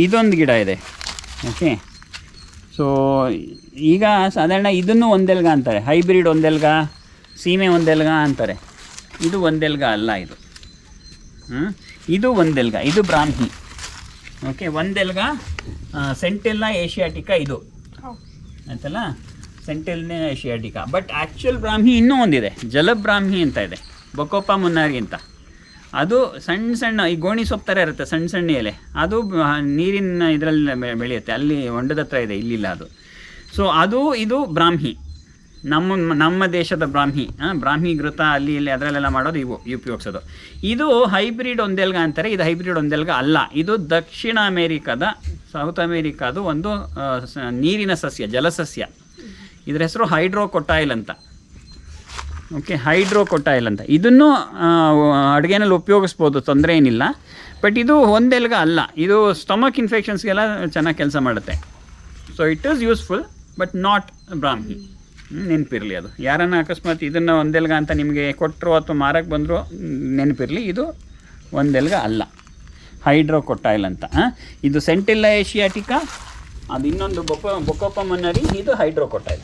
ಇದೊಂದು ಗಿಡ ಇದೆ. ಓಕೆ, ಸೊ ಈಗ ಸಾಧಾರಣ ಇದನ್ನು ಒಂದೆಲ್ಗ ಅಂತಾರೆ, ಹೈಬ್ರಿಡ್ ಒಂದೆಲ್ಗ, ಸೀಮೆ ಒಂದೆಲ್ಗ ಅಂತಾರೆ. ಇದು ಒಂದೆಲ್ಗ ಅಲ್ಲ, ಇದು ಒಂದೆಲ್ಗ, ಇದು ಬ್ರಾಹ್ಮಿ. ಓಕೆ, ಒಂದೆಲ್ಗ ಸೆಂಟೆಲ್ಲಾ ಏಷಿಯಾಟಿಕಾ ಇದು ಆಯ್ತಲ್ಲ, ಸೆಂಟೆಲ್ನೇ ಏಷಿಯಾಟಿಕಾ. ಬಟ್ ಆ್ಯಕ್ಚುಯಲ್ ಬ್ರಾಹ್ಮಿ ಇನ್ನೂ ಒಂದಿದೆ, ಜಲಬ್ರಾಹ್ಮಿ ಅಂತ ಇದೆ, ಬೊಕೋಪ ಮುನ್ನಾರಿ ಅಂತ. ಅದು ಸಣ್ಣ ಸಣ್ಣ ಈ ಗೋಣಿ ಸೊಪ್ಪು ಥರ ಇರುತ್ತೆ, ಸಣ್ಣ ಸಣ್ಣ ಎಲೆ. ಅದು ನೀರಿನ ಇದರಲ್ಲಿ ಬೆಳೆಯುತ್ತೆ, ಅಲ್ಲಿ ಹೊಂಡದ ಹತ್ರ ಇದೆ, ಇಲ್ಲಿಲ್ಲ ಅದು. ಸೊ ಅದು ಇದು ಬ್ರಾಹ್ಮಿ, ನಮ್ಮ ದೇಶದ ಬ್ರಾಹ್ಮಿ. ಬ್ರಾಹ್ಮಿ ಘೃತ ಅಲ್ಲಿ ಇಲ್ಲಿ ಅದರಲ್ಲೆಲ್ಲ ಮಾಡೋದು ಇವು ಉಪಯೋಗಿಸೋದು. ಇದು ಹೈಬ್ರಿಡ್ ಒಂದೆಲ್ಗ ಅಂತಾರೆ. ಇದು ಹೈಬ್ರಿಡ್ ಒಂದೆಲ್ಗ ಅಲ್ಲ, ಇದು ದಕ್ಷಿಣ ಅಮೇರಿಕಾದ, ಸೌತ್ ಅಮೇರಿಕಾದು ಒಂದು ನೀರಿನ ಸಸ್ಯ, ಜಲಸಸ್ಯ. ಇದರ ಹೆಸರು ಹೈಡ್ರೋಕೊಟೈಲ್ ಅಂತ. ಓಕೆ, ಹೈಡ್ರೋಕೊಟೈಲ್ ಅಂತ. ಇದನ್ನು ಅಡುಗೆನಲ್ಲಿ ಉಪಯೋಗಿಸ್ಬೋದು, ತೊಂದರೆ ಏನಿಲ್ಲ. ಬಟ್ ಇದು ಒಂದೆಲ್ಗ ಅಲ್ಲ, ಇದು ಸ್ಟಮಕ್ ಇನ್ಫೆಕ್ಷನ್ಸ್ಗೆಲ್ಲ ಚೆನ್ನಾಗಿ ಕೆಲಸ ಮಾಡುತ್ತೆ. So it is useful but not Brahmi. ನೆನಪಿರಲಿ ಅದು. ಯಾರನ್ನ ಅಕಸ್ಮಾತ್ ಇದನ್ನು ಒಂದೆಲ್ಗ ಅಂತ ನಿಮಗೆ ಕೊಟ್ಟರು ಅಥವಾ ಮಾರಕ್ಕೆ ಬಂದರೂ ನೆನಪಿರಲಿ, ಇದು ಒಂದೆಲ್ಗ ಅಲ್ಲ, ಹೈಡ್ರೋಕೊಟೈಲ್ ಅಂತ. ಇದು ಸೆಂಟೆಲ್ಲಾ ಏಷಿಯಾಟಿಕಾ, ಅದು ಇನ್ನೊಂದು ಬೊಕೋಪ ಮುನ್ನರಿ, ಇದು ಹೈಡ್ರೋಕೊಟೈಲ್.